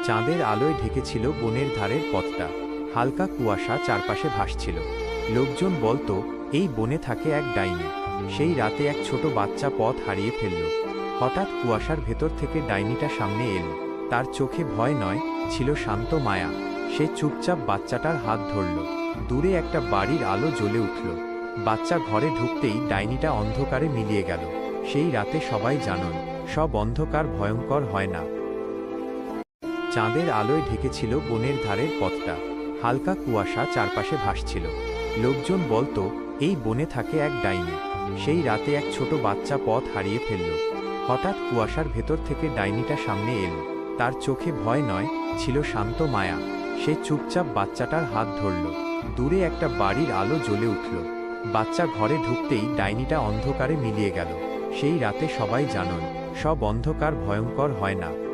চাঁদের আলোয় ঢেকেছিল বনের ধারের পথটা। হালকা কুয়াশা চারপাশে ভাসছিল। লোকজন বলতো এই বনে থাকে এক ডাইনি। সেই রাতে এক ছোট বাচ্চা পথ হারিয়ে ফেলল। হঠাৎ কুয়াশার ভেতর থেকে ডাইনিটা সামনে এলো। তার চোখে ভয় নয়, ছিল শান্ত মায়া। সে চুপচাপ বাচ্চাটার হাত ধরল। দূরে একটা বাড়ির আলো জ্বলে উঠল। বাচ্চা ঘরে ঢুকতেই ডাইনিটা অন্ধকারে মিলিয়ে গেল। সেই রাতে সবাই জানল, সব অন্ধকার ভয়ঙ্কর হয় না। চাঁদের আলোয় ঢেকেছিল বনের ধারের পথটা। হালকা কুয়াশা চারপাশে ভাসছিল। লোকজন বলতো এই বনে থাকে এক ডাইনি। সেই রাতে এক ছোট বাচ্চা পথ হারিয়ে ফেলল। হঠাৎ কুয়াশার ভেতর থেকে ডাইনিটা সামনে এলো। তার চোখে ভয় নয়, ছিল শান্ত মায়া। সে চুপচাপ বাচ্চাটার হাত ধরল। দূরে একটা বাড়ির আলো জ্বলে উঠল। বাচ্চা ঘরে ঢুকতেই ডাইনিটা অন্ধকারে মিলিয়ে গেল। সেই রাতে সবাই জানল, সব অন্ধকার ভয়ঙ্কর হয় না।